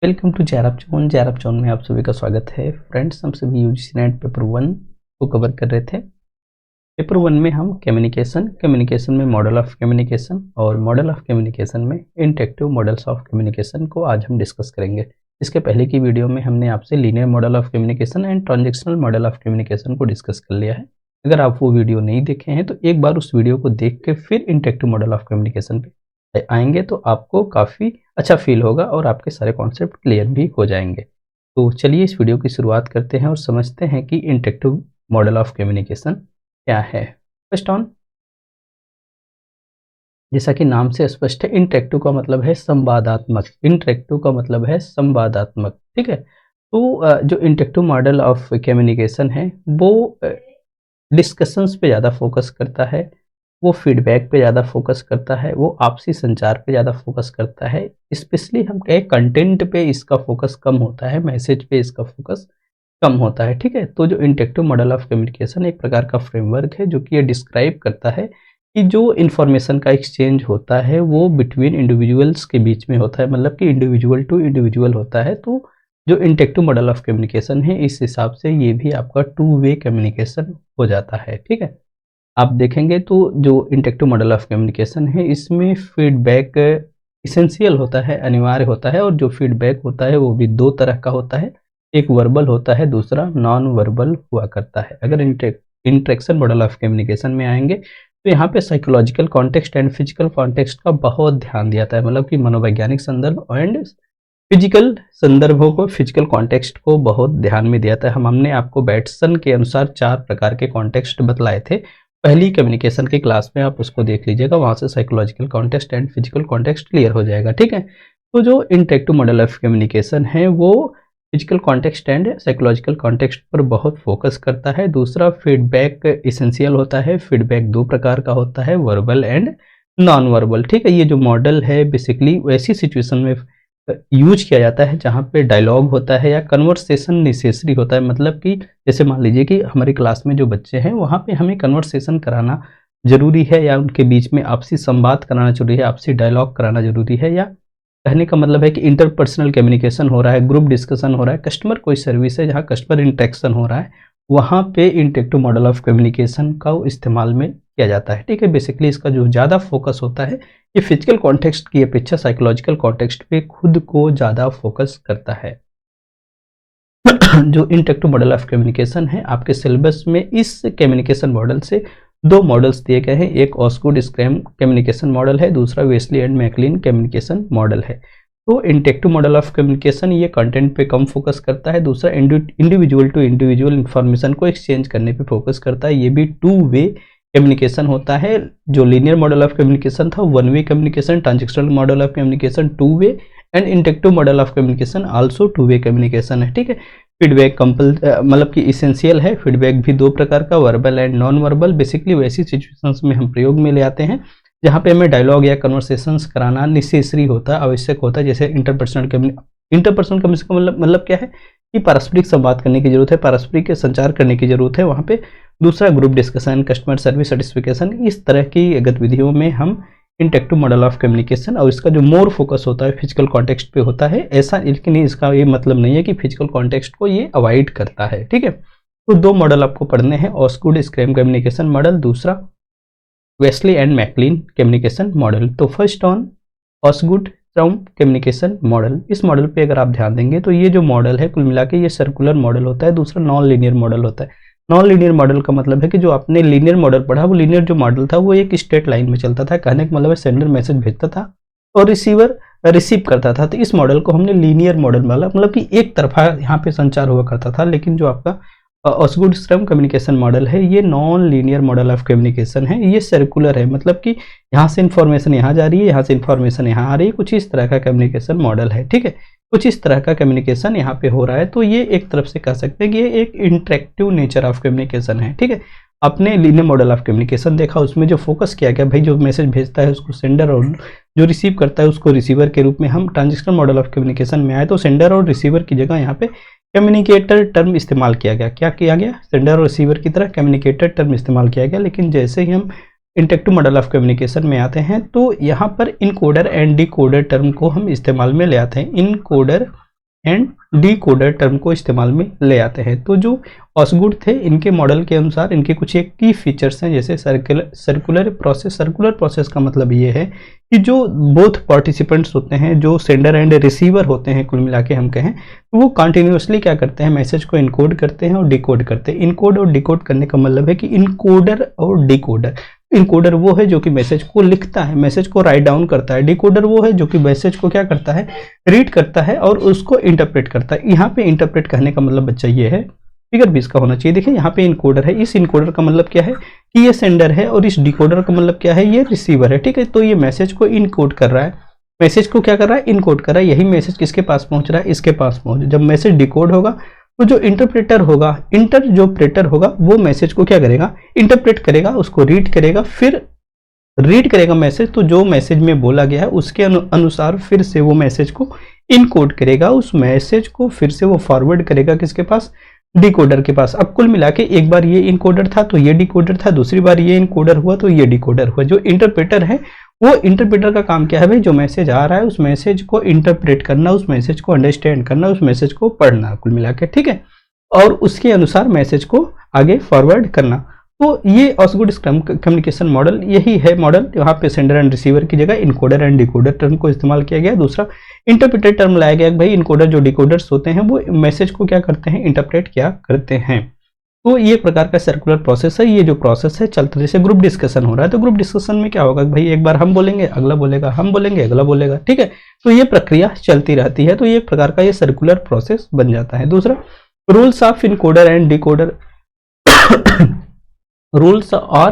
Welcome to जैरअप zone में आप सभी का स्वागत है। फ्रेंड्स, हम सभी यूजीसी नेट पेपर 1 को कवर कर रहे थे। पेपर 1 में हम कम्युनिकेशन में मॉडल ऑफ कम्युनिकेशन और मॉडल ऑफ कम्युनिकेशन में इंटरेक्टिव मॉडल्स ऑफ कम्युनिकेशन को आज हम डिस्कस करेंगे। इसके पहले की वीडियो में हमने आपसे linear model of communication and transactional model of communication को डिस्कस कर लिया है। अगर आप वो वीडियो नहीं देखे हैं तो एक बार उस वीडियो को देख के फिर इंटरेक्टिव मॉडल ऑफ कम्युनिकेशन पे आएंगे तो आपको काफ़ी अच्छा फील होगा और आपके सारे कॉन्सेप्ट क्लियर भी हो जाएंगे। तो चलिए इस वीडियो की शुरुआत करते हैं और समझते हैं कि इंटरेक्टिव मॉडल ऑफ कम्युनिकेशन क्या है। फर्स्ट ऑन, जैसा कि नाम से स्पष्ट है, इंटरेक्टिव का मतलब है संवादात्मक। ठीक है। तो जो इंटरेक्टिव मॉडल ऑफ कम्युनिकेशन है वो डिस्कशंस पे ज़्यादा फोकस करता है, वो फीडबैक पे ज़्यादा फोकस करता है, वो आपसी संचार पे ज़्यादा फोकस करता है। स्पेशली हम कहें कंटेंट पे इसका फोकस कम होता है, मैसेज पे इसका फोकस कम होता है। ठीक है। तो जो इंटरेक्टिव मॉडल ऑफ कम्युनिकेशन एक प्रकार का फ्रेमवर्क है जो कि ये डिस्क्राइब करता है कि जो इन्फॉर्मेशन का एक्सचेंज होता है वो बिटवीन इंडिविजुअल्स के बीच में होता है, मतलब कि इंडिविजुअल टू इंडिविजुअल होता है। तो जो इंटरेक्टिव मॉडल ऑफ कम्युनिकेशन है इस हिसाब से ये भी आपका 2 वे कम्युनिकेशन हो जाता है। ठीक है। आप देखेंगे तो जो इंटरेक्टिव मॉडल ऑफ कम्युनिकेशन है इसमें फीडबैक इसेंशियल होता है, अनिवार्य होता है, और जो फीडबैक होता है वो भी दो तरह का होता है, एक वर्बल होता है, दूसरा नॉन वर्बल हुआ करता है। अगर इंटरेक्शन मॉडल ऑफ कम्युनिकेशन में आएंगे तो यहाँ पे psychological context and physical context का बहुत ध्यान दिया जाता है, मतलब कि मनोवैज्ञानिक संदर्भ एंड फिजिकल संदर्भों को, फिजिकल कॉन्टेक्स्ट को बहुत ध्यान में दिया जाता है। हमने आपको बैटसन के अनुसार 4 प्रकार के कॉन्टेक्स्ट बतलाए थे पहली कम्युनिकेशन की क्लास में, आप उसको देख लीजिएगा, वहाँ से psychological context and physical context clear हो जाएगा। ठीक है। तो जो इंटरेक्टिव मॉडल ऑफ कम्युनिकेशन है वो physical context and psychological context पर बहुत फोकस करता है। दूसरा, फीडबैक इसेंशियल होता है। फीडबैक 2 प्रकार का होता है, वर्बल एंड नॉन वर्बल। ठीक है। ये जो मॉडल है बेसिकली वैसी सिचुएशन में यूज किया जाता है जहाँ पे डायलॉग होता है या कन्वर्सेशन नेसेसरी होता है, मतलब कि जैसे मान लीजिए कि हमारी क्लास में जो बच्चे हैं वहाँ पे हमें कन्वर्सेशन कराना जरूरी है, या उनके बीच में आपसी संवाद कराना जरूरी है, आपसी डायलॉग कराना जरूरी है, या कहने का मतलब है कि इंटरपर्सनल कम्युनिकेशन हो रहा है, ग्रुप डिस्कशन हो रहा है, कस्टमर कोई सर्विस है जहाँ कस्टमर इंटरेक्शन हो रहा है, वहाँ पे इंटरेक्टिव मॉडल ऑफ कम्युनिकेशन का इस्तेमाल में किया जाता है। ठीक है। बेसिकली इसका जो ज़्यादा फोकस होता है ये फिजिकल कॉन्टेक्स्ट की अपेक्षा साइकोलॉजिकल कॉन्टेक्स्ट पे खुद को ज़्यादा फोकस करता है। जो इंटरेक्टिव मॉडल ऑफ कम्युनिकेशन है आपके सिलेबस में इस कम्युनिकेशन मॉडल से 2 मॉडल्स दिए गए हैं, एक ऑस्गुड स्क्रैम कम्युनिकेशन मॉडल है, दूसरा Westley and MacLean communication model है। तो इंटरेक्टिव मॉडल ऑफ कम्युनिकेशन ये कंटेंट पे कम फोकस करता है, दूसरा इंडिविजुअल टू इंडिविजुअल इंफॉर्मेशन को एक्सचेंज करने पे फोकस करता है। ये भी 2 वे कम्युनिकेशन होता है। जो लीनियर मॉडल ऑफ कम्युनिकेशन था 1 way communication, transactional model of communication 2 way and interactive model of communication also 2 way communication है। ठीक है। फीडबैक मतलब कि इसेंशियल है। फीडबैक भी 2 प्रकार का, verbal and non verbal. Basically वैसी सिचुएशंस में हम प्रयोग में ले आते हैं जहाँ पे हमें डायलॉग या कन्वर्सेशंस कराना नेसेसरी होता है, आवश्यक होता है। जैसे इंटरपर्सनल कम्युनिकेशन का मतलब क्या है कि पारस्परिक संवाद करने की जरूरत है, पारस्परिक संचार करने की जरूरत है वहाँ पे। दूसरा, group discussion, customer service satisfaction, इस तरह की गतिविधियों में हम इंटरेक्टिव मॉडल ऑफ कम्युनिकेशन, और इसका जो मोर फोकस होता है फिजिकल कॉन्टेक्स्ट पे होता है। ऐसा लेकिन इसका ये मतलब नहीं है कि फिजिकल कॉन्टेक्स्ट को ये अवॉइड करता है। ठीक है। तो 2 मॉडल आपको पढ़ने हैं, ऑस्गुड स्क्रैम कम्युनिकेशन मॉडल, दूसरा Westley and MacLean communication model. तो first on Osgood Schramm communication model. इस मॉडल पे अगर आप ध्यान देंगे तो ये जो मॉडल है कुल मिला के ये सर्कुलर मॉडल होता है, दूसरा नॉन लीनियर मॉडल होता है। नॉन लीनियर मॉडल का मतलब है कि जो आपने लीनियर मॉडल पढ़ा वो लीनियर जो मॉडल था वो एक स्ट्रेट लाइन में चलता था। कहने का मतलब है सेंडर मैसेज भेजता था और रिसीवर रिसीव करता था। तो इस मॉडल को हमने लीनियर मॉडल वाला, मतलब कि एक तरफा यहाँ पे संचार हुआ करता था। लेकिन जो आपका ऑस्गुड स्क्रैम कम्युनिकेशन मॉडल है ये non linear model of communication है, ये सर्कुलर है, मतलब कि यहाँ से इंफॉर्मेशन यहाँ जा रही है, यहाँ से इंफॉर्मेशन यहाँ आ रही है, कुछ इस तरह का कम्युनिकेशन मॉडल है। ठीक है। कुछ इस तरह का कम्युनिकेशन यहाँ पे हो रहा है। तो ये एक तरफ से कह सकते हैं कि ये एक इंटरेक्टिव नेचर ऑफ कम्युनिकेशन है। ठीक है। आपने लीनियर मॉडल ऑफ कम्युनिकेशन देखा, उसमें जो फोकस किया गया भाई जो मैसेज भेजता है उसको सेंडर और जो रिसीव करता है उसको रिसीवर के रूप में। हम ट्रांजैक्शनल मॉडल ऑफ कम्युनिकेशन में आए तो सेंडर और रिसीवर की जगह यहाँ पे कम्युनिकेटर टर्म इस्तेमाल किया गया। क्या किया गया? सेंडर और रिसीवर की तरह कम्युनिकेटर टर्म इस्तेमाल किया गया। लेकिन जैसे ही हम इंटरेक्टिव मॉडल ऑफ कम्युनिकेशन में आते हैं तो यहाँ पर इनकोडर एंड डिकोडर टर्म को हम इस्तेमाल में ले आते हैं। इनकोडर एंड डिकोडर टर्म को इस्तेमाल में ले आते हैं। तो जो ऑसगुड थे इनके मॉडल के अनुसार इनके कुछ एक की फीचर्स हैं, जैसे सर्कुलर प्रोसेस। सर्कुलर प्रोसेस का मतलब ये है कि जो बोथ पार्टिसिपेंट्स होते हैं, जो सेंडर एंड रिसीवर होते हैं, कुल मिला के हम कहें तो वो कंटिन्यूसली क्या करते हैं, मैसेज को इनकोड करते हैं और डिकोड करते हैं। इनकोड और डिकोड करने का मतलब है कि इनकोडर और डिकोडर, इनकोडर वो है जो कि मैसेज को लिखता है, मैसेज को राइट डाउन करता है। डिकोडर वो है जो कि मैसेज को क्या करता है, रीड करता है और उसको इंटरप्रेट करता है। यहाँ पे इंटरप्रेट कहने का मतलब बच्चा ये है, फिगर 20 का होना चाहिए। देखिए यहाँ पे इनकोडर है, इस इनकोडर का मतलब क्या है कि ये सेंडर है और इस डिकोडर का मतलब क्या है, ये रिसीवर है। ठीक है, तो ये मैसेज को इनकोड कर रहा है, मैसेज को क्या कर रहा है, इनकोड कर रहा है। यही मैसेज किसके पास पहुंच रहा है, इसके पास पहुंच। जब मैसेज डिकोड होगा तो जो इंटरप्रेटर होगा, इंटरप्रेटर होगा, वो मैसेज को क्या करेगा, इंटरप्रेट करेगा, उसको रीड करेगा, फिर रीड करेगा मैसेज, तो जो मैसेज में बोला गया है उसके अनुसार फिर से वो मैसेज को इनकोड करेगा, उस मैसेज को फिर से वो फॉरवर्ड करेगा किसके पास, डिकोडर के पास। अब कुल मिला के एक बार ये इनकोडर था तो ये डिकोडर था, दूसरी बार ये इनकोडर हुआ तो ये डिकोडर हुआ। जो इंटरप्रेटर है वो इंटरप्रेटर का काम क्या है भाई, जो मैसेज आ रहा है उस मैसेज को इंटरप्रेट करना, उस मैसेज को अंडरस्टैंड करना, उस मैसेज को पढ़ना, कुल मिला के, ठीक है, और उसके अनुसार मैसेज को आगे फॉरवर्ड करना। तो ये ऑसगुड कम्युनिकेशन मॉडल यही है मॉडल। यहाँ पे सेंडर एंड रिसीवर की जगह इनकोडर एंड डिकोडर टर्म को इस्तेमाल किया गया। दूसरा इंटरप्रेटर टर्म लाया गया, भाई इनकोडर जो डिकोडर्स होते हैं वो मैसेज को क्या करते हैं, इंटरप्रेट क्या करते हैं। तो ये प्रकार का सर्कुलर प्रोसेस है। ये जो प्रोसेस है चलता, जैसे ग्रुप डिस्कशन हो रहा है तो ग्रुप डिस्कशन में क्या होगा भाई, एक बार हम बोलेंगे अगला बोलेगा, हम बोलेंगे अगला बोलेगा, ठीक है, तो ये प्रक्रिया चलती रहती है। तो ये एक प्रकार का ये सर्कुलर प्रोसेस बन जाता है। दूसरा rules of encoder and decoder rules और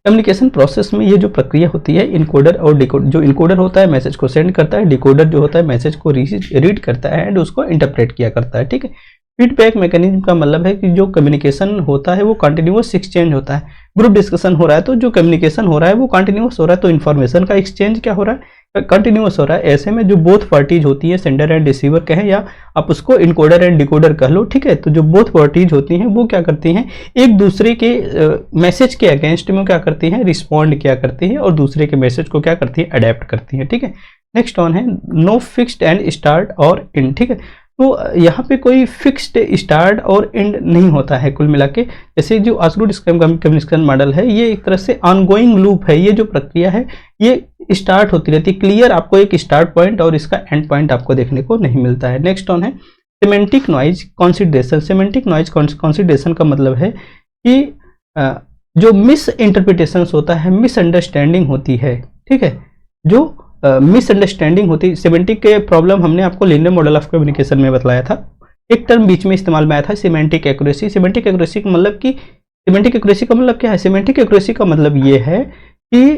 कम्युनिकेशन प्रोसेस में ये जो प्रक्रिया होती है, इनकोडर और डिकोडर, जो इनकोडर होता है मैसेज को सेंड करता है, डिकोडर जो होता है मैसेज को रीड करता है एंड उसको इंटरप्रेट किया करता है, ठीक है। फीडबैक मैकेनिज्म का मतलब है कि जो कम्युनिकेशन होता है वो कंटिन्यूअस एक्सचेंज होता है। ग्रुप डिस्कशन हो रहा है तो जो कम्युनिकेशन हो रहा है वो कंटिन्यूअस हो रहा है, तो इन्फॉर्मेशन का एक्सचेंज क्या हो रहा है, कंटिन्यूअस हो रहा है। ऐसे में जो बोथ पार्टीज होती है, सेंडर एंड रिसीवर कहें या आप उसको इनकोडर एंड डिकोडर कह लो, ठीक है, तो जो बोथ पार्टीज होती हैं वो क्या करती हैं, एक दूसरे के मैसेज के अगेंस्ट में क्या करती हैं, रिस्पॉन्ड क्या करती हैं और दूसरे के मैसेज को क्या करती है, अडेप्ट करती हैं, ठीक है। नेक्स्ट ऑन है नो फिक्स्ड एंड स्टार्ट और एंड, ठीक है, तो यहाँ पे कोई फिक्स्ड स्टार्ट और एंड नहीं होता है। कुल मिला के जैसे जो ऑसगुड कम्युनिकेशन मॉडल है ये एक तरह से ऑनगोइंग लूप है। ये जो प्रक्रिया है ये स्टार्ट होती रहती है, क्लियर आपको एक स्टार्ट पॉइंट और इसका एंड पॉइंट आपको देखने को नहीं मिलता है। नेक्स्ट ऑन है semantic noise consideration. Semantic noise consideration का मतलब है कि जो मिस इंटरप्रिटेशन होता है, मिसअंडरस्टैंडिंग होती है, ठीक है, जो मिसअंडरस्टैंडिंग होती है। सिमेंटिक के प्रॉब्लम हमने आपको लीनियर मॉडल ऑफ कम्युनिकेशन में बताया था। एक टर्म बीच में इस्तेमाल में आया था, सिमेंटिक एक्यूरेसी। सिमेंटिक एक्यूरेसी का मतलब कि सिमेंटिक एक्यूरेसी का मतलब क्या है, सिमेंटिक एक्यूरेसी का मतलब ये है कि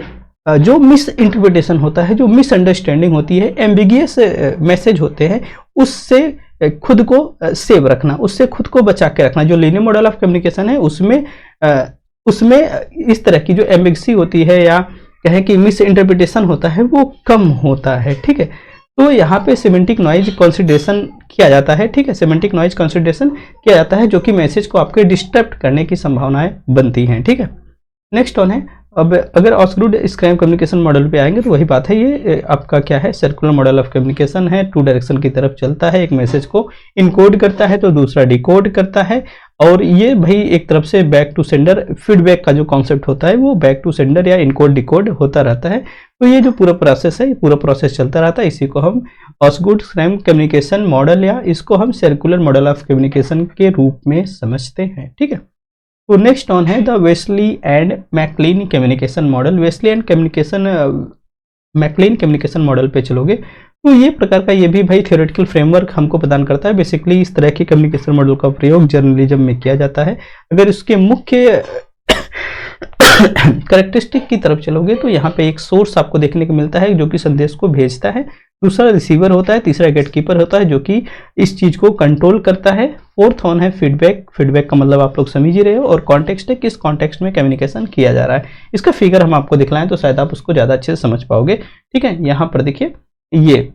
जो मिस इंटरप्रिटेशन होता है, जो मिसअंडरस्टैंडिंग होती है, एम्बिगियस मैसेज होते हैं, उससे खुद को सेव रखना, उससे खुद को बचा के रखना। जो लीनियर मॉडल ऑफ कम्युनिकेशन है उसमें इस तरह की जो एम्बिगसी होती है या कहें कि मिस इंटरप्रिटेशन होता है वो कम होता है, ठीक है। तो यहाँ पे सिमेंटिक नॉइज कंसीडरेशन किया जाता है, ठीक है, सिमेंटिक नॉइज कंसीडरेशन किया जाता है जो कि मैसेज को आपके डिस्टर्ब करने की संभावनाएं बनती हैं, ठीक है। नेक्स्ट ऑन है, अब अगर ऑसगुड स्क्रैम कम्युनिकेशन मॉडल पे आएंगे तो वही बात है, ये आपका क्या है, सर्कुलर मॉडल ऑफ कम्युनिकेशन है, टू डायरेक्शन की तरफ चलता है, एक मैसेज को इनकोड करता है तो दूसरा डिकोड करता है, और ये भाई एक तरफ से बैक टू सेंडर फीडबैक का जो कॉन्सेप्ट होता है वो बैक टू सेंडर या इनकोड डिकोड होता रहता है। तो ये जो पूरा प्रोसेस है, ये पूरा प्रोसेस चलता रहता है, इसी को हम ऑसगुड स्क्रैम कम्युनिकेशन मॉडल या इसको हम सर्कुलर मॉडल ऑफ कम्युनिकेशन के रूप में समझते हैं, ठीक है। तो नेक्स्ट ऑन है the Wesley and McLean communication model. Wesley and McLean communication model पे चलोगे तो ये प्रकार का ये भी भाई थियोरेटिकल फ्रेमवर्क हमको प्रदान करता है। बेसिकली इस तरह के कम्युनिकेशन मॉडल का प्रयोग जर्नलिज्म में किया जाता है। अगर इसके मुख्य कैरेक्टरिस्टिक की तरफ चलोगे तो यहाँ पे एक सोर्स आपको देखने को मिलता है जो कि संदेश को भेजता है, दूसरा रिसीवर होता है, तीसरा गेटकीपर होता है जो कि इस चीज को कंट्रोल करता है। फोर्थ ऑन है फीडबैक। फीडबैक का मतलब आप लोग समझ ही रहे हो, और कॉन्टेक्स्ट है, किस कॉन्टेक्स्ट में कम्युनिकेशन किया जा रहा है। इसका फिगर हम आपको दिखलाएं तो शायद आप उसको ज्यादा अच्छे से समझ पाओगे, ठीक है। यहाँ पर देखिए, ये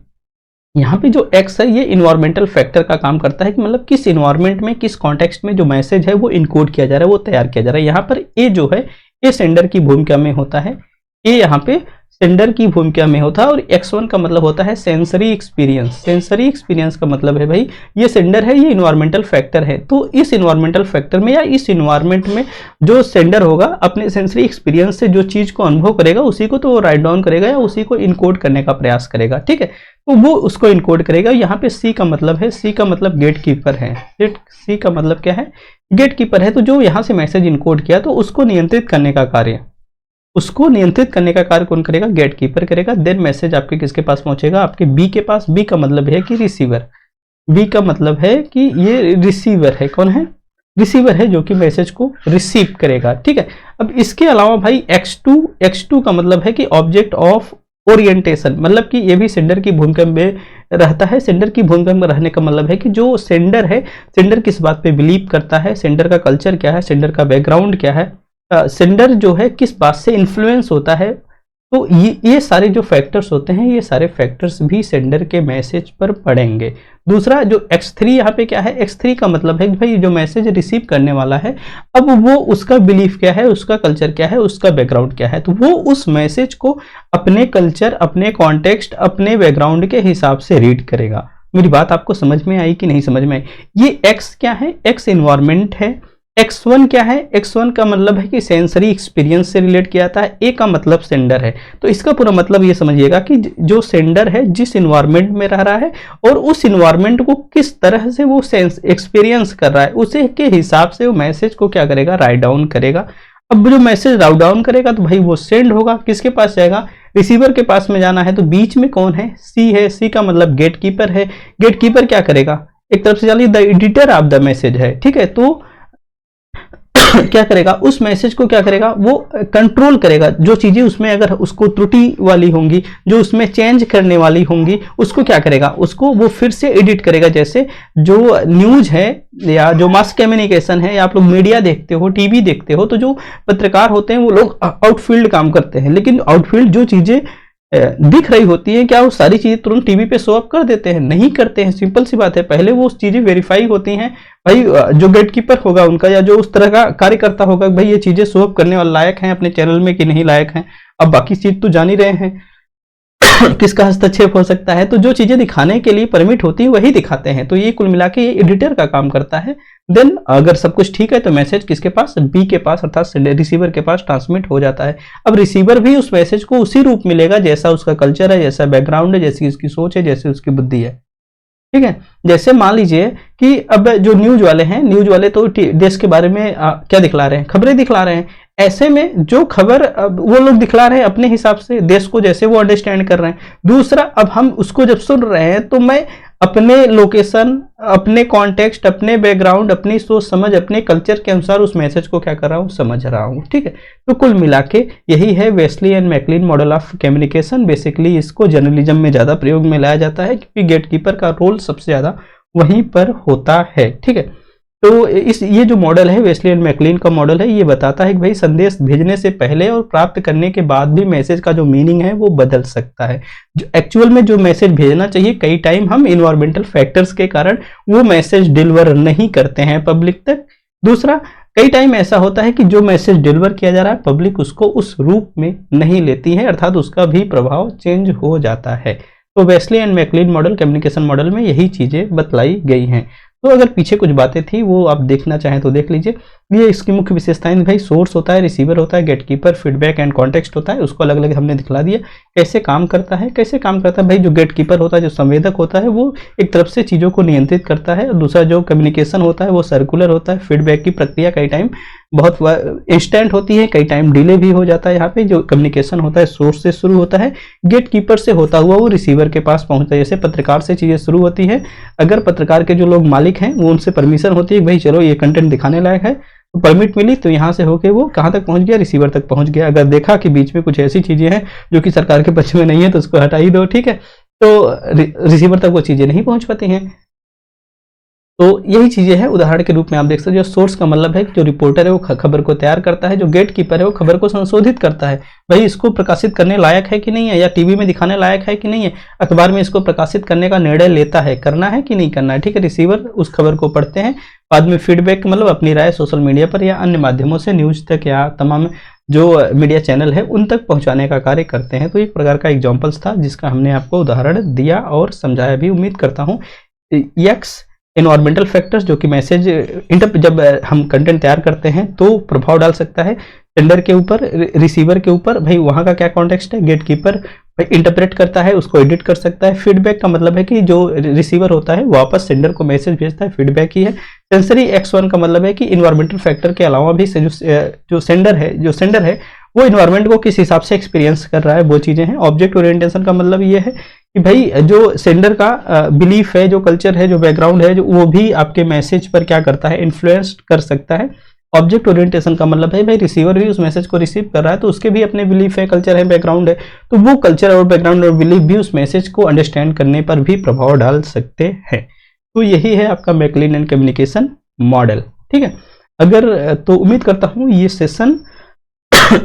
यहाँ पे जो एक्स है ये इन्वायरमेंटल फैक्टर का काम करता है कि मतलब किस इन्वायरमेंट में, किस कॉन्टेक्स्ट में जो मैसेज है वो इनकोड किया जा रहा है, वो तैयार किया जा रहा है। यहाँ पर ए जो है, ए सेंडर की भूमिका में होता है, ए यहाँ पे सेंडर की भूमिका में होता है, और X1 का मतलब होता है सेंसरी एक्सपीरियंस। सेंसरी एक्सपीरियंस का मतलब है भाई ये सेंडर है, ये इन्वायरमेंटल फैक्टर है, तो इस इन्वायरमेंटल फैक्टर में या इस इन्वायरमेंट में जो सेंडर होगा अपने सेंसरी एक्सपीरियंस से जो चीज को अनुभव करेगा उसी को तो वो राइट डाउन करेगा या उसी को इनकोड करने का प्रयास करेगा, ठीक है, तो वो उसको इनकोड करेगा। यहाँ पे सी का मतलब है, सी का मतलब गेट कीपर है, सी का मतलब क्या है, गेट कीपर है। तो जो यहाँ से मैसेज इनकोड किया तो उसको नियंत्रित करने का कार्य, उसको नियंत्रित करने का कार्य कौन करेगा, गेट कीपर करेगा। देन मैसेज आपके किसके पास पहुंचेगा, आपके बी के पास। बी का मतलब है कि रिसीवर, बी का मतलब है कि ये रिसीवर है, कौन है, रिसीवर है जो कि मैसेज को रिसीव करेगा, ठीक है। अब इसके अलावा भाई X2 का मतलब है कि ऑब्जेक्ट ऑफ ओरिएंटेशन, मतलब कि ये भी सेंडर की भूमिका में रहता है। सेंडर की भूमिका में रहने का मतलब है कि जो सेंडर है, सेंडर किस बात पे बिलीव करता है, सेंडर का कल्चर क्या है, सेंडर का बैकग्राउंड क्या है, सेंडर जो है किस बात से इन्फ्लुएंस होता है। तो ये सारे जो फैक्टर्स होते हैं, ये सारे फैक्टर्स भी सेंडर के मैसेज पर पड़ेंगे। दूसरा जो X3 यहाँ पे क्या है, X3 का मतलब है कि भाई जो मैसेज रिसीव करने वाला है, अब वो उसका बिलीफ क्या है, उसका कल्चर क्या है, उसका बैकग्राउंड क्या है, तो वो उस मैसेज को अपने कल्चर, अपने कॉन्टेक्स्ट, अपने बैकग्राउंड के हिसाब से रीड करेगा। मेरी बात आपको समझ में आई कि नहीं समझ में आई। ये X क्या है, X इन्वायरमेंट है। X1 क्या है, X1 का मतलब है कि सेंसरी एक्सपीरियंस से रिलेट किया जाता है। ए का मतलब सेंडर है, तो इसका पूरा मतलब ये समझिएगा कि जो सेंडर है जिस इन्वायरमेंट में रह रहा है और उस इन्वायरमेंट को किस तरह से वो सेंस एक्सपीरियंस कर रहा है, उसे के हिसाब से वो मैसेज को क्या करेगा, राइट डाउन करेगा। अब जो मैसेज राइट डाउन करेगा तो भाई वो सेंड होगा, किसके पास जाएगा, रिसीवर के पास में जाना है। तो बीच में कौन है, सी है, सी का मतलब गेट कीपर है। गेट कीपर क्या करेगा, एक तरफ से चलिए the editor of the message है, ठीक है, तो क्या करेगा, उस मैसेज को क्या करेगा, वो कंट्रोल करेगा। जो चीजें उसमें अगर उसको त्रुटि वाली होंगी, जो उसमें चेंज करने वाली होंगी, उसको क्या करेगा, उसको वो फिर से एडिट करेगा। जैसे जो न्यूज है या जो मास कम्युनिकेशन है, या आप लोग मीडिया देखते हो, टीवी देखते हो, तो जो पत्रकार होते हैं वो लोग आउटफील्ड काम करते हैं, लेकिन आउटफील्ड जो चीजें दिख रही होती है, क्या वो सारी चीजें तुरंत टीवी पे शो अप कर देते हैं, नहीं करते हैं। सिंपल सी बात है, पहले वो चीजें वेरीफाई होती हैं। भाई जो गेटकीपर होगा उनका, या जो उस तरह का कार्यकर्ता होगा, भाई ये चीजें शो अप करने वाले लायक हैं अपने चैनल में कि नहीं लायक हैं। अब बाकी चीज तो जान ही रहे हैं किसका हस्तक्षेप हो सकता है, तो जो चीजें दिखाने के लिए परमिट होती है वही दिखाते हैं। तो ये कुल मिला के ये एडिटर का काम करता है। देन अगर सब कुछ ठीक है तो मैसेज किसके पास, बी के पास, अर्थात रिसीवर के पास ट्रांसमिट हो जाता है। अब रिसीवर भी उस मैसेज को उसी रूप मिलेगा जैसा उसका कल्चर है, जैसा बैकग्राउंड है, जैसी उसकी सोच है, जैसी उसकी बुद्धि है, ठीक है। जैसे मान लीजिए कि अब जो न्यूज वाले हैं, न्यूज वाले तो देश के बारे में क्या दिखला रहे हैं, खबरें दिखला रहे हैं। ऐसे में जो खबर वो लोग दिखला रहे हैं अपने हिसाब से, देश को जैसे वो अंडरस्टैंड कर रहे हैं। दूसरा, अब हम उसको जब सुन रहे हैं तो मैं अपने लोकेशन, अपने कॉन्टेक्स्ट, अपने बैकग्राउंड, अपनी सोच समझ, अपने कल्चर के अनुसार उस मैसेज को क्या कर रहा हूँ, समझ रहा हूँ, ठीक है। तो कुल मिला के यही है Wesley and McLean model of communication. Basically इसको जर्नलिज्म में ज्यादा प्रयोग में लाया जाता है क्योंकि गेटकीपर का रोल सबसे ज्यादा वहीं पर होता है, ठीक है। तो ये जो मॉडल है वेस्ली एंड मैकलिन का मॉडल है, ये बताता है कि भाई संदेश भेजने से पहले और प्राप्त करने के बाद भी मैसेज का जो मीनिंग है वो बदल सकता है। जो एक्चुअल में जो मैसेज भेजना चाहिए, कई टाइम हम इन्वायरमेंटल फैक्टर्स के कारण वो मैसेज डिलीवर नहीं करते हैं पब्लिक तक। दूसरा, कई टाइम ऐसा होता है कि जो मैसेज डिलीवर किया जा रहा है पब्लिक उसको उस रूप में नहीं लेती है, अर्थात उसका भी प्रभाव चेंज हो जाता है। तो Wesley and McLean model, communication model में यही चीजें बतलाई गई हैं। तो अगर पीछे कुछ बातें थी वो आप देखना चाहें तो देख लीजिए। ये इसकी मुख्य विशेषताएं, भाई सोर्स होता है, रिसीवर होता है, गेटकीपर, फीडबैक एंड कॉन्टेक्स्ट होता है, उसको अलग अलग हमने दिखला दिया। कैसे काम करता है, कैसे काम करता है, भाई जो गेटकीपर होता है, जो संवेदक होता है, वो एक तरफ से चीज़ों को नियंत्रित करता है। दूसरा जो कम्युनिकेशन होता है वो सर्कुलर होता है। फीडबैक की प्रक्रिया कई टाइम बहुत इंस्टेंट होती है, कई टाइम डिले भी हो जाता है। यहाँ पे जो कम्युनिकेशन होता है सोर्स से शुरू होता है, गेटकीपर से होता हुआ वो रिसीवर के पास पहुंचता है। जैसे पत्रकार से चीज़ें शुरू होती है, अगर पत्रकार के जो लोग मालिक हैं वो उनसे परमिशन होती है, भाई चलो ये कंटेंट दिखाने लायक है, तो परमिट मिली तो यहाँ से होके वो कहाँ तक पहुंच गया, रिसीवर तक पहुंच गया। अगर देखा कि बीच में कुछ ऐसी चीजें हैं जो कि सरकार के पक्ष में नहीं है तो उसको हटा ही दो, ठीक है। तो रिसीवर तक वो चीजें नहीं पहुंच पाती हैं। तो यही चीजें हैं, उदाहरण के रूप में आप देख सकते हो। सोर्स का मतलब है कि जो रिपोर्टर है वो खबर को तैयार करता है, जो गेटकीपर है वो खबर को संशोधित करता है, भाई इसको प्रकाशित करने लायक है कि नहीं है, या टीवी में दिखाने लायक है कि नहीं है, अखबार में इसको प्रकाशित करने का निर्णय लेता है, करना है कि नहीं करना है, ठीक है। रिसीवर उस खबर को पढ़ते हैं, बाद में फीडबैक मतलब अपनी राय सोशल मीडिया पर या अन्य माध्यमों से न्यूज तक या तमाम जो मीडिया चैनल है उन तक पहुंचाने का कार्य करते हैं। तो एक प्रकार का एग्जाम्पल्स था जिसका हमने आपको उदाहरण दिया और समझाया भी। उम्मीद करता हूँ एक्स एनवायरमेंटल फैक्टर्स जो कि मैसेज जब हम कंटेंट तैयार करते हैं तो प्रभाव डाल सकता है सेंडर के ऊपर, रिसीवर के ऊपर। भाई वहाँ का क्या कॉन्टेक्स्ट है, गेट कीपर इंटरप्रेट करता है, उसको एडिट कर सकता है। फीडबैक का मतलब है कि जो रिसीवर होता है वापस सेंडर को मैसेज भेजता है, फीडबैक ही है। सेंसरी X1 का मतलब है कि इन्वायरमेंटल फैक्टर के अलावा भी जो सेंडर है वो इन्वायरमेंट को किस हिसाब से एक्सपीरियंस कर रहा है, वो चीजें हैं। ऑब्जेक्ट ओरिएंटेशन का मतलब ये है कि भाई जो सेंडर का बिलीफ है, जो कल्चर है, जो बैकग्राउंड है, जो वो भी आपके मैसेज पर क्या करता है, इन्फ्लुएंस कर सकता है। ऑब्जेक्ट ओरिएंटेशन का मतलब है भाई रिसीवर भी उस मैसेज को रिसीव कर रहा है तो उसके भी अपने बिलीफ है, कल्चर है, बैकग्राउंड है, तो वो कल्चर और बैकग्राउंड और बिलीफ भी उस मैसेज को अंडरस्टैंड करने पर भी प्रभाव डाल सकते हैं। तो यही है आपका मैकलिन एंड कम्युनिकेशन मॉडल। ठीक है, अगर तो उम्मीद करता हूँ ये सेशन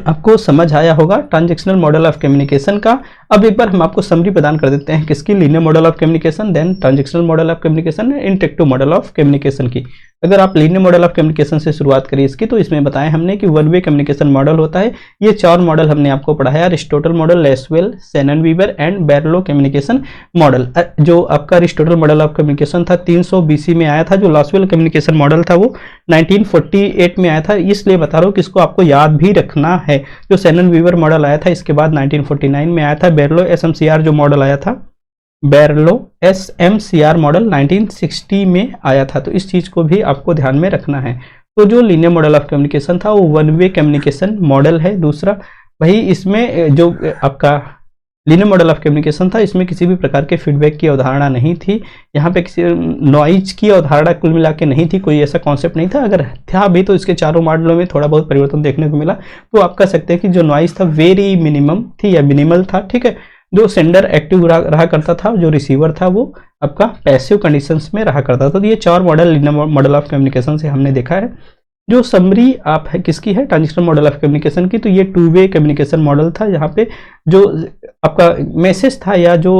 आपको समझ आया होगा ट्रांजैक्शनल मॉडल ऑफ कम्युनिकेशन का। अब एक बार हम आपको समरी प्रदान कर देते हैं किसकी, linear model of communication, then transactional model of communication, interactive model of communication की। अगर आप लीनियर मॉडल ऑफ कम्युनिकेशन से शुरुआत करिए इसकी, तो इसमें बताया हमने कि वन वे कम्युनिकेशन मॉडल होता है। ये 4 मॉडल हमने आपको पढ़ाया, Aristotle model, Lasswell, Shannon Weaver and Berlo communication model. जो आपका अरिस्टोटल मॉडल ऑफ कम्युनिकेशन था 300 BC में आया था। जो लासवेल कम्युनिकेशन मॉडल था वो 1948 में आया था, इसलिए बता रहा हूँ कि इसको आपको याद भी रखना है। जो शैनन वीवर मॉडल आया था इसके बाद 1949 में आया था। बैरलो SMCR जो मॉडल आया था, बैरलो SMCR मॉडल 1960 में आया था। तो इस चीज को भी आपको ध्यान में रखना है। तो जो लीनियर मॉडल ऑफ कम्युनिकेशन था वो वन वे कम्युनिकेशन मॉडल है। दूसरा भाई इसमें जो आपका लीनियर मॉडल ऑफ कम्युनिकेशन था इसमें किसी भी प्रकार के फीडबैक की अवधारणा नहीं थी। यहाँ पे किसी नॉइज की अवधारणा कुल मिला के नहीं थी, कोई ऐसा कॉन्सेप्ट नहीं था। अगर था भी तो इसके चारों मॉडलों में थोड़ा बहुत परिवर्तन देखने को मिला। तो आप कह सकते हैं कि जो नॉइज था वेरी मिनिमम थी या मिनिमल था। ठीक है, जो सेंडर एक्टिव रहा करता था, जो रिसीवर था वो आपका पैसिव कंडीशंस में रहा करता था। तो ये 4 model linear model of communication से हमने देखा है। जो समरी आप है किसकी है, ट्रांजिशनल मॉडल ऑफ कम्युनिकेशन की, तो ये 2 वे कम्युनिकेशन मॉडल था। यहाँ पे जो आपका मैसेज था या जो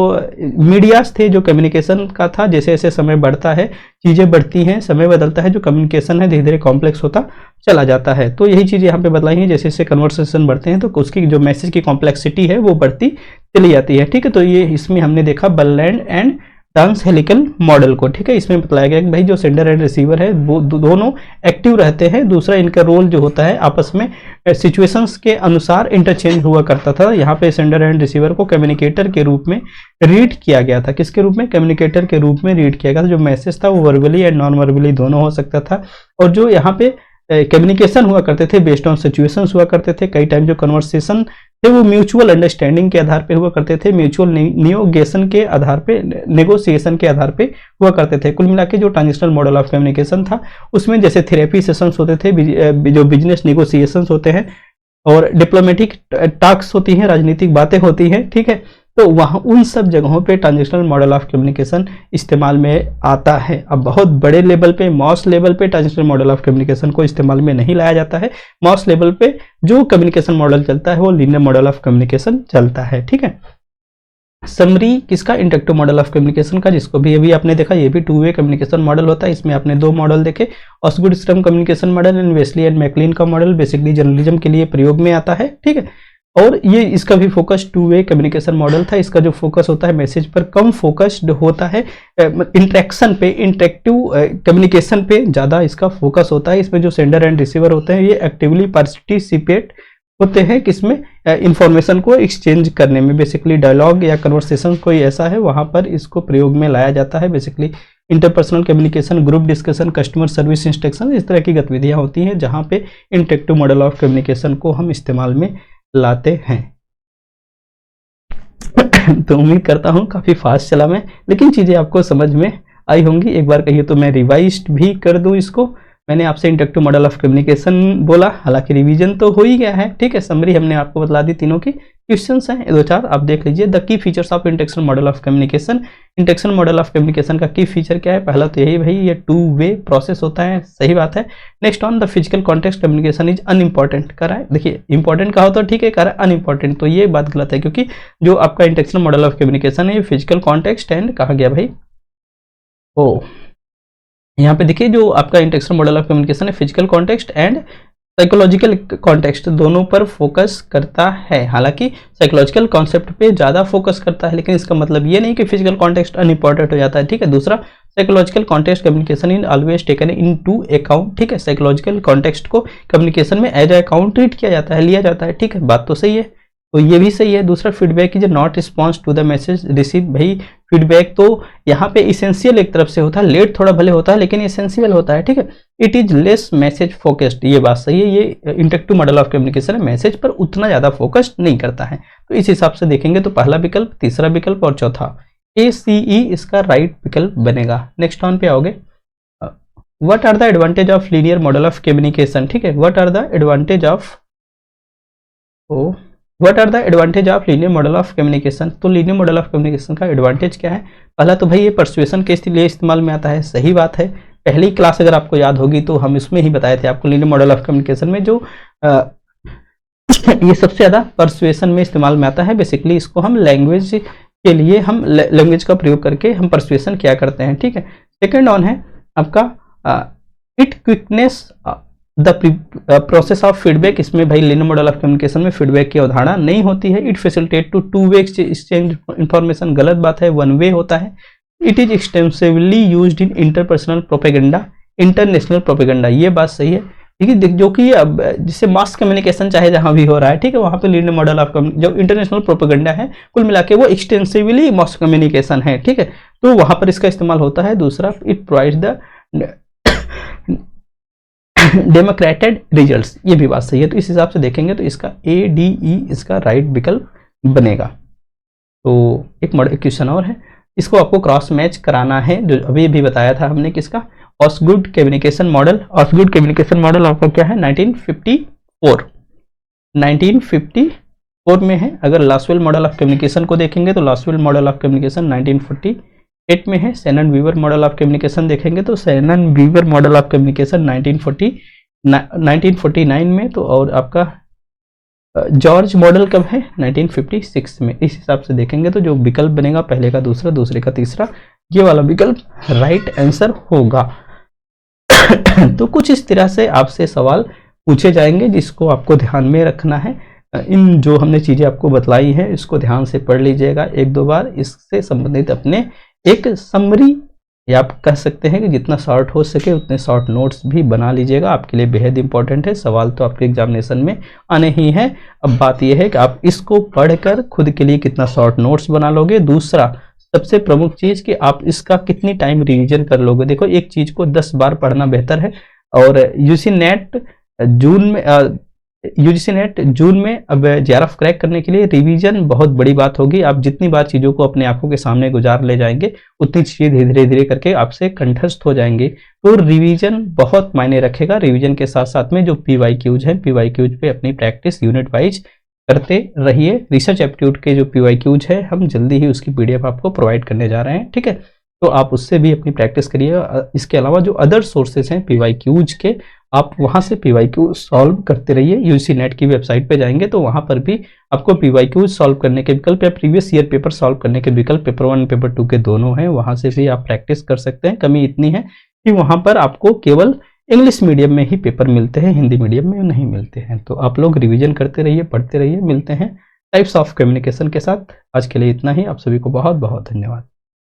मीडियाज थे जो कम्युनिकेशन का था, जैसे जैसे समय बढ़ता है, चीजें बढ़ती हैं, समय बदलता है, जो कम्युनिकेशन है धीरे धीरे कॉम्प्लेक्स होता चला जाता है। तो यही चीज यहाँ पे बदलाई है, जैसे जैसे कन्वर्सेशन बढ़ते हैं तो उसकी जो मैसेज की कॉम्प्लेक्सिटी है वो बढ़ती चली जाती है। ठीक है, तो ये इसमें हमने देखा बलैंड एंड ट्रांस हेलिकल मॉडल को। ठीक है, इसमें बताया गया कि भाई जो सेंडर एंड रिसीवर है वो दोनों एक्टिव रहते हैं। दूसरा इनका रोल जो होता है आपस में सिचुएशंस के अनुसार इंटरचेंज हुआ करता था। यहाँ पे सेंडर एंड रिसीवर को कम्युनिकेटर के रूप में रीड किया गया था। किसके रूप में, कम्युनिकेटर के रूप में रीड किया गया था। जो मैसेज था वो वर्बली एंड नॉन वर्बली दोनों हो सकता था। और जो यहाँ पे कम्युनिकेशन हुआ करते थे बेस्ड ऑन सिचुएशंस हुआ करते थे। कई टाइम जो कन्वर्सेशन थे वो म्यूचुअल अंडरस्टैंडिंग के आधार पे हुआ करते थे, म्यूचुअल नियोगेशन के आधार पे, नेगोशिएशन के आधार पे हुआ करते थे। कुल मिला के जो ट्रांजिशनल मॉडल ऑफ कम्युनिकेशन था उसमें जैसे थेरेपी सेशंस होते थे, जो बिजनेस नेगोशिएशंस होते हैं और डिप्लोमेटिक टॉक्स होती हैं, राजनीतिक बातें होती हैं। ठीक है, तो वहाँ उन सब जगहों पे ट्रांजिशनल मॉडल ऑफ कम्युनिकेशन इस्तेमाल में आता है। अब बहुत बड़े लेवल पे, मॉस लेवल पे ट्रांजिशनल मॉडल ऑफ कम्युनिकेशन को इस्तेमाल में नहीं लाया जाता है। मॉस लेवल पे जो कम्युनिकेशन मॉडल चलता है वो लीनियर मॉडल ऑफ कम्युनिकेशन चलता है। ठीक है, समरी किसका, इंटरेक्टिव मॉडल ऑफ कम्युनिकेशन का, जिसको भी अभी आपने देखा ये भी 2 वे कम्युनिकेशन मॉडल होता है। इसमें आपने 2 मॉडल देखे, Osgood Schramm communication model and Westley and MacLean का मॉडल, बेसिकली जर्नलिज्म के लिए प्रयोग में आता है। ठीक है, और ये इसका भी फोकस 2 वे कम्युनिकेशन मॉडल था। इसका जो फोकस होता है मैसेज पर कम फोकस्ड होता है, इंटरेक्शन पे, इंटरेक्टिव कम्युनिकेशन पे ज़्यादा इसका फोकस होता है। इसमें जो सेंडर एंड रिसीवर होते हैं ये एक्टिवली पार्टिसिपेट होते हैं किसमें, इंफॉर्मेशन को एक्सचेंज करने में। बेसिकली डायलॉग या कन्वर्सेशन कोई ऐसा है वहाँ पर इसको प्रयोग में लाया जाता है। Basically interpersonal communication, group discussion, customer service instruction, इस तरह की गतिविधियाँ होती हैं जहाँ पे इंटरेक्टिव मॉडल ऑफ कम्युनिकेशन को हम इस्तेमाल में लाते हैं। तो उम्मीद करता हूं काफी फास्ट चला मैं, लेकिन चीजें आपको समझ में आई होंगी। एक बार कहिए तो मैं रिवाइज भी कर दूं इसको। मैंने आपसे इंटरेक्टिव मॉडल ऑफ कम्युनिकेशन बोला, हालांकि रिवीजन तो हो ही गया है। ठीक है, समरी हमने आपको बतला दी, तीनों की क्वेश्चंस हैं 2-4 आप देख लीजिए। The key features of interaction model of communication, interaction model of communication का की फीचर क्या है, पहला तो यही भाई ये 2 वे प्रोसेस होता है, सही बात है। Next on the physical context communication is unimportant कर रहा है। देखिए इंपॉर्टेंट कहा तो ठीक है, कर रहा है अनइम्पॉर्टेंट, तो ये बात गलत है, क्योंकि जो आपका इंटरेक्शन मॉडल ऑफ कम्युनिकेशन है ये फिजिकल कॉन्टेक्स्ट एंड कहा गया भाई, ओ यहाँ पे देखिए जो आपका इंटरेक्शन मॉडल ऑफ कम्युनिकेशन है physical context and psychological context दोनों पर फोकस करता है। हालांकि साइकोलॉजिकल कॉन्सेप्ट पे ज़्यादा फोकस करता है, लेकिन इसका मतलब ये नहीं कि फिजिकल कॉन्टेक्स्ट अनइम्पॉर्टेंट हो जाता है। ठीक है, दूसरा psychological context communication in always taken into account. ठीक है, साइकोलॉजिकल कॉन्टेक्स्ट को कम्युनिकेशन में एज अकाउंट ट्रीट किया जाता है, लिया जाता है। ठीक है, बात तो सही है, तो ये भी सही है। दूसरा feedback is not response to the message receive. भाई फीडबैक तो यहाँ पे इसेंशियल एक तरफ से होता है, लेट थोड़ा भले होता है लेकिन इसेंशियल होता है। ठीक है, it is less message focused, ये बात सही है। ये इंटरेक्टिव मॉडल ऑफ कम्युनिकेशन है, मैसेज पर उतना ज्यादा फोकस्ड नहीं करता है। तो इस हिसाब से देखेंगे तो पहला विकल्प, तीसरा विकल्प और चौथा ACE इसका राइट विकल्प बनेगा। नेक्स्ट ऑन पे आओगे, what are the advantage of linear model of communication. ठीक है, what are the advantage of what are the advantage of linear model of communication. तो लीनियर मॉडल ऑफ कम्युनिकेशन का advantage क्या है? पहला तो भाई ये परसुएशन के लिए इस्तेमाल में आता है, सही बात है। पहली क्लास अगर आपको याद होगी तो हम इसमें ही बताए थे आपको, लीनियर मॉडल ऑफ कम्युनिकेशन में जो ये सबसे ज्यादा परसुएशन में इस्तेमाल में आता है। बेसिकली इसको हम लैंग्वेज के लिए, हम लैंग्वेज का प्रयोग करके हम परसुएशन किया करते हैं। ठीक है, सेकेंड ऑन है आपका it quickness the process of feedback. इसमें भाई लीनियर मॉडल ऑफ कम्युनिकेशन में फीडबैक की अवधारणा नहीं होती है। It facilitate two way exchange information, गलत बात है, वन वे होता है। It is extensively used in interpersonal propaganda, international propaganda, ये बात सही है। ठीक है, जो कि अब जिससे मास कम्युनिकेशन चाहे जहां भी हो रहा है, ठीक है, वहां पे लीनियर मॉडल ऑफ जो इंटरनेशनल प्रोपेगेंडा है, कुल मिला के वो एक्सटेंसिवली मास कम्युनिकेशन है। ठीक है, तो वहां पर इसका इस्तेमाल होता है। दूसरा, इट प्रोवाइड्स द डेमोक्रेटेड रिजल्ट्स, ये भी बात सही है। तो इस हिसाब से देखेंगे तो इसका ADE इसका राइट विकल्प बनेगा। तो एक मॉडल क्वेश्चन और है, इसको आपको क्रॉस मैच कराना है, जो अभी भी बताया था हमने, किसका? ऑसगुड कम्युनिकेशन मॉडल। ऑसगुड कम्युनिकेशन मॉडल आपका क्या है? 1954 में है। अगर लासवेल मॉडल ऑफ कम्युनिकेशन को देखेंगे तो लासवेल मॉडल ऑफ कम्युनिकेशन 1948 में है। Shannon Weaver model of communication देखेंगे तो Shannon Weaver model of communication 1949 में। तो और आपका जॉर्ज मॉडल कब है? 1956 में। इस हिसाब से देखेंगे तो जो विकल्प बनेगा, पहले का दूसरा, दूसरे का तीसरा, ये वाला विकल्प राइट आंसर होगा। तो कुछ इस तरह से आपसे सवाल पूछे जाएंगे जिसको आपको ध्यान में रखना है। इन जो हमने चीजें आपको बतलाई हैं इसको ध्यान से पढ़ लीजिएगा एक दो बार। इससे संबंधित अपने एक समरी, या आप कह सकते हैं कि जितना शॉर्ट हो सके उतने शॉर्ट नोट्स भी बना लीजिएगा, आपके लिए बेहद इंपॉर्टेंट है। सवाल तो आपके एग्जामिनेशन में आने ही हैं। अब बात यह है कि आप इसको पढ़कर खुद के लिए कितना शॉर्ट नोट्स बना लोगे। दूसरा सबसे प्रमुख चीज कि आप इसका कितनी टाइम रिवीजन कर लोगे। देखो, एक चीज को 10 बार पढ़ना बेहतर है। और यूजीसी नेट जून में अब JRF क्रैक करने के लिए रिवीजन बहुत बड़ी बात होगी। आप जितनी बार चीज़ों को अपने आंखों के सामने गुजार ले जाएंगे उतनी चीज़ें धीरे धीरे करके आपसे कंठस्थ हो जाएंगे। तो रिवीजन बहुत मायने रखेगा। रिवीजन के साथ साथ में जो PYQs हैं, PYQs पे अपनी प्रैक्टिस यूनिट वाइज करते रहिए। रिसर्च एप्टीट्यूड के जो PYQs है हम जल्दी ही उसकी PDF आपको प्रोवाइड करने जा रहे हैं। ठीक है, तो आप उससे भी अपनी प्रैक्टिस करिए। इसके अलावा जो अदर सोर्सेज हैं PYQs के, आप वहां से PYQ सॉल्व करते रहिए। यूजीसी नेट की वेबसाइट पे जाएंगे तो वहां पर भी आपको PYQ सॉल्व करने के विकल्प या प्रीवियस ईयर पेपर सॉल्व करने के विकल्प पेपर 1 पेपर 2 के दोनों हैं, वहां से भी आप प्रैक्टिस कर सकते हैं। कमी इतनी है कि वहां पर आपको केवल इंग्लिश मीडियम में ही पेपर मिलते हैं, हिंदी मीडियम में नहीं मिलते हैं। तो आप लोग रिविजन करते रहिए, पढ़ते रहिए। मिलते हैं टाइप्स ऑफ कम्युनिकेशन के साथ। आज के लिए इतना ही। आप सभी को बहुत बहुत धन्यवाद।